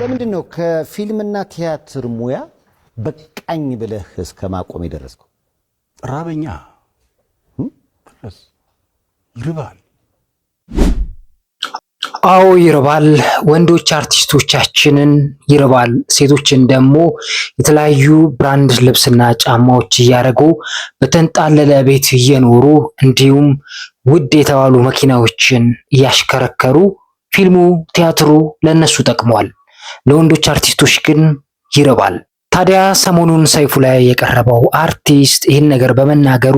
ለምንድነው ከፊልምና ቲያትር ሙያ በቃኝ ብለህ እስከ ማቆም የደረስከው? ራበኛ ድረስ ይርባል። አዎ ይርባል። ወንዶች አርቲስቶቻችንን ይርባል። ሴቶችን ደግሞ የተለያዩ ብራንድ ልብስና ጫማዎች እያደረጉ በተንጣለለ ቤት እየኖሩ እንዲሁም ውድ የተባሉ መኪናዎችን እያሽከረከሩ ፊልሙ ቲያትሩ ለነሱ ጠቅሟል። ለወንዶች አርቲስቶች ግን ይርባል። ታዲያ ሰሞኑን ሰይፉ ላይ የቀረበው አርቲስት ይህን ነገር በመናገሩ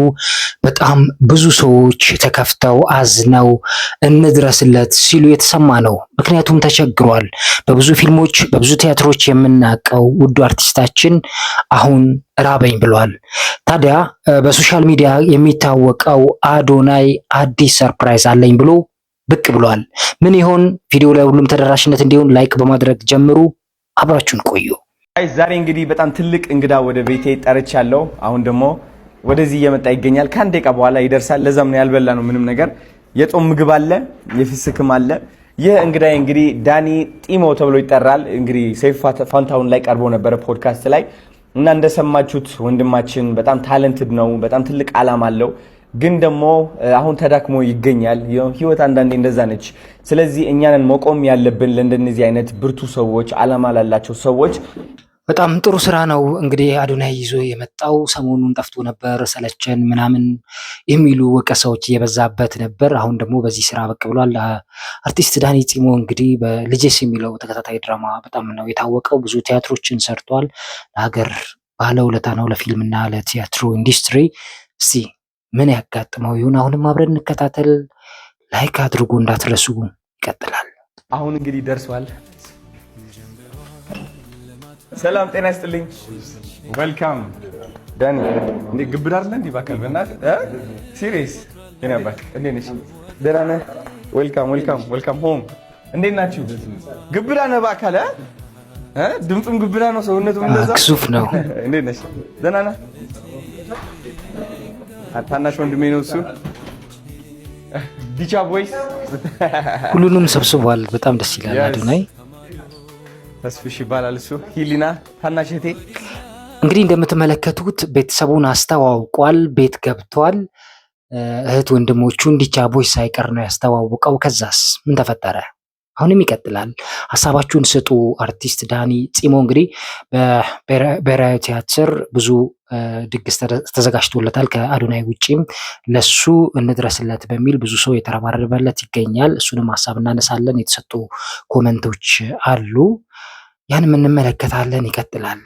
በጣም ብዙ ሰዎች ተከፍተው አዝነው እንድረስለት ሲሉ የተሰማ ነው። ምክንያቱም ተቸግሯል። በብዙ ፊልሞች በብዙ ቲያትሮች የምናውቀው ውዱ አርቲስታችን አሁን ራበኝ ብሏል። ታዲያ በሶሻል ሚዲያ የሚታወቀው አዶናይ አዲስ ሰርፕራይዝ አለኝ ብሎ ብቅ ብሏል። ምን ይሆን? ቪዲዮ ላይ ሁሉም ተደራሽነት እንዲሆን ላይክ በማድረግ ጀምሩ። አብራችሁን ቆዩ። ዛሬ እንግዲህ በጣም ትልቅ እንግዳ ወደ ቤቴ ጠርቻለሁ። አሁን ደግሞ ወደዚህ እየመጣ ይገኛል። ከአንድ ደቂቃ በኋላ ይደርሳል። ለዛም ነው ያልበላ ነው ምንም ነገር። የጾም ምግብ አለ፣ የፍስክም አለ። ይህ እንግዳዬ እንግዲህ ዳኒ ጢሞ ተብሎ ይጠራል። እንግዲህ ሰይፉ ፋንታሁን ላይ ቀርቦ ነበረ ፖድካስት ላይ እና እንደሰማችሁት ወንድማችን በጣም ታለንትድ ነው። በጣም ትልቅ አላማ አለው። ግን ደግሞ አሁን ተዳክሞ ይገኛል። ህይወት አንዳንዴ እንደዛ ነች። ስለዚህ እኛንን መቆም ያለብን ለእንደነዚህ አይነት ብርቱ ሰዎች፣ አላማ ላላቸው ሰዎች። በጣም ጥሩ ስራ ነው እንግዲህ አዶናይ ይዞ የመጣው። ሰሞኑን ጠፍቶ ነበር፣ ሰለቸን ምናምን የሚሉ ወቀሳዎች እየበዛበት ነበር። አሁን ደግሞ በዚህ ስራ በቅ ብሏል። አርቲስት ዳኒ ጢሞ እንግዲህ በልጄስ የሚለው ተከታታይ ድራማ በጣም ነው የታወቀው። ብዙ ቲያትሮችን ሰርቷል። ለሀገር ባለውለታ ነው፣ ለፊልምና ለቲያትሮ ኢንዱስትሪ። እስቲ ምን ያጋጥመው ይሁን? አሁንም አብረን እንከታተል። ላይክ አድርጎ እንዳትረሱ። ይቀጥላል። አሁን እንግዲህ ደርሷል። ሰላም ጤና ይስጥልኝ። ዌልካም ዳኒ። እንዴ ግብዳ አይደለ እንዴ? ባካል በእናትህ ሲሪየስ የኔ አባት እንዴት ነሽ? ደህና ነህ? ዌልካም ሆም። እንዴት ናችሁ? ግብዳ ነህ ባካል? ድምፁም ግብዳ ነው፣ ሰውነቱም እንደዛ ክሱፍ ነው። እንዴት ነሽ? ደህና ነህ? ታናሽ ወንድሜ ነው እሱ። ዲቻ ቦይስ ሁሉንም ሰብስቧል። በጣም ደስ ይላል። አዶናይ ተስፍሽ ይባላል እሱ። ሂሊና ታናሽ እህቴ። እንግዲህ እንደምትመለከቱት ቤተሰቡን አስተዋውቋል። ቤት ገብቷል። እህት ወንድሞቹን ዲቻ ቦይስ ሳይቀር ነው ያስተዋውቀው። ከዛስ ምን ተፈጠረ? አሁንም ይቀጥላል። ሀሳባችሁን ስጡ። አርቲስት ዳኒ ጢሞ እንግዲህ በብሔራዊ ቲያትር ብዙ ድግስ ተዘጋጅቶለታል። ከአዶናይ ውጪም ለሱ እንድረስለት በሚል ብዙ ሰው የተረባረበለት ይገኛል። እሱንም ሀሳብ እናነሳለን። የተሰጡ ኮመንቶች አሉ፣ ያንም እንመለከታለን። ይቀጥላል።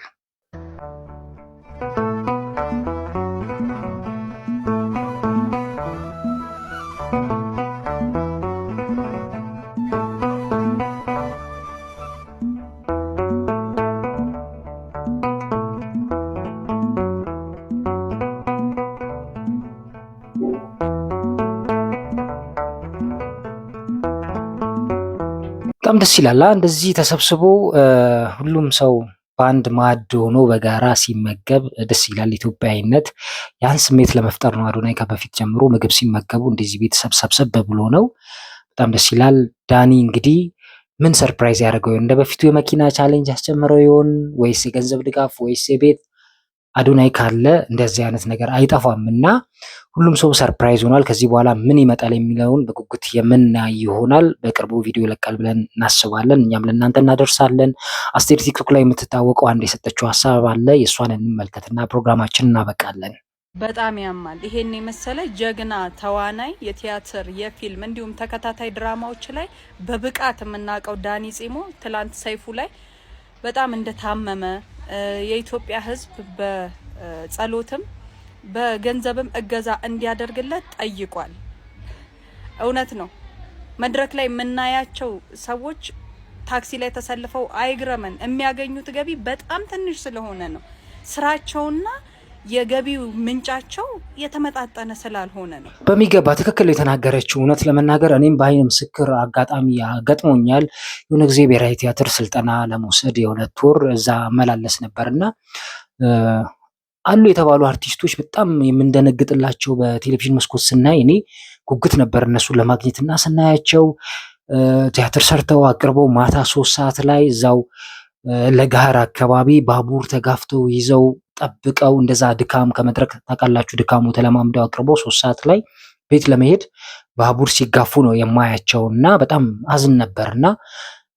በጣም ደስ ይላል። እንደዚህ ተሰብስቦ ሁሉም ሰው በአንድ ማዕድ ሆኖ በጋራ ሲመገብ ደስ ይላል። ኢትዮጵያዊነት ያን ስሜት ለመፍጠር ነው። አዶናይ ከበፊት ጀምሮ ምግብ ሲመገቡ እንደዚህ ቤተሰብ ሰብሰብ ብሎ ነው። በጣም ደስ ይላል። ዳኒ እንግዲህ ምን ሰርፕራይዝ ያደርገው ይሆን? እንደ በፊቱ የመኪና ቻሌንጅ ያስጨምረው ይሆን ወይስ የገንዘብ ድጋፍ ወይስ የቤት? አዶናይ ካለ እንደዚህ አይነት ነገር አይጠፋም እና ሁሉም ሰው ሰርፕራይዝ ሆኗል። ከዚህ በኋላ ምን ይመጣል የሚለውን በጉጉት የምናይ ይሆናል። በቅርቡ ቪዲዮ ይለቃል ብለን እናስባለን። እኛም ለእናንተ እናደርሳለን። አስቴር ቲክቶክ ላይ የምትታወቀው አንድ የሰጠችው ሀሳብ አለ። የእሷን እንመልከትና ፕሮግራማችን እናበቃለን። በጣም ያማል። ይሄን የመሰለ ጀግና ተዋናይ የቲያትር የፊልም እንዲሁም ተከታታይ ድራማዎች ላይ በብቃት የምናውቀው ዳኒ ጢሞ ትላንት ሰይፉ ላይ በጣም እንደታመመ የኢትዮጵያ ሕዝብ በጸሎትም በገንዘብም እገዛ እንዲያደርግለት ጠይቋል። እውነት ነው። መድረክ ላይ የምናያቸው ሰዎች ታክሲ ላይ ተሰልፈው አይግረመን፣ የሚያገኙት ገቢ በጣም ትንሽ ስለሆነ ነው። ስራቸውና የገቢው ምንጫቸው የተመጣጠነ ስላልሆነ ነው። በሚገባ ትክክል የተናገረችው። እውነት ለመናገር እኔም በአይን ምስክር አጋጣሚ ገጥሞኛል። የሆነ ጊዜ ብሔራዊ ቲያትር ስልጠና ለመውሰድ የ2 ወር እዛ መላለስ ነበርና አሉ የተባሉ አርቲስቶች በጣም የምንደነግጥላቸው በቴሌቪዥን መስኮት ስናይ እኔ ጉጉት ነበር እነሱን ለማግኘትና ስናያቸው ቲያትር ሰርተው አቅርበው ማታ 3 ሰዓት ላይ እዛው ለጋር አካባቢ ባቡር ተጋፍተው ይዘው ጠብቀው እንደዛ ድካም ከመድረክ ታውቃላችሁ ድካሙ ተለማምደው አቅርበው 3 ሰዓት ላይ ቤት ለመሄድ ባቡር ሲጋፉ ነው የማያቸውና በጣም አዝን ነበርና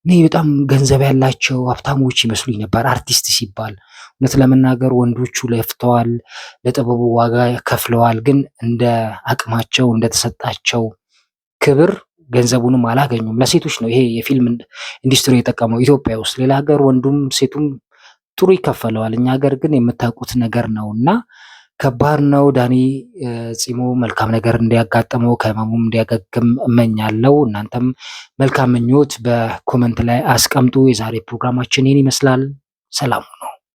እኔ በጣም ገንዘብ ያላቸው ሀብታሞች ይመስሉኝ ነበር አርቲስት ሲባል። እውነት ለመናገር ወንዶቹ ለፍተዋል፣ ለጥበቡ ዋጋ ከፍለዋል። ግን እንደ አቅማቸው እንደተሰጣቸው ክብር ገንዘቡንም አላገኙም። ለሴቶች ነው ይሄ የፊልም ኢንዱስትሪ የጠቀመው ኢትዮጵያ ውስጥ። ሌላ ሀገር ወንዱም ሴቱም ጥሩ ይከፈለዋል። እኛ ሀገር ግን የምታውቁት ነገር ነውና ከባድ ነው። ዳኒ ጺሞ መልካም ነገር እንዲያጋጥመው ከህመሙም እንዲያገግም እመኛለሁ። እናንተም መልካም ምኞት በኮመንት ላይ አስቀምጡ። የዛሬ ፕሮግራማችን ይህን ይመስላል። ሰላም ነው።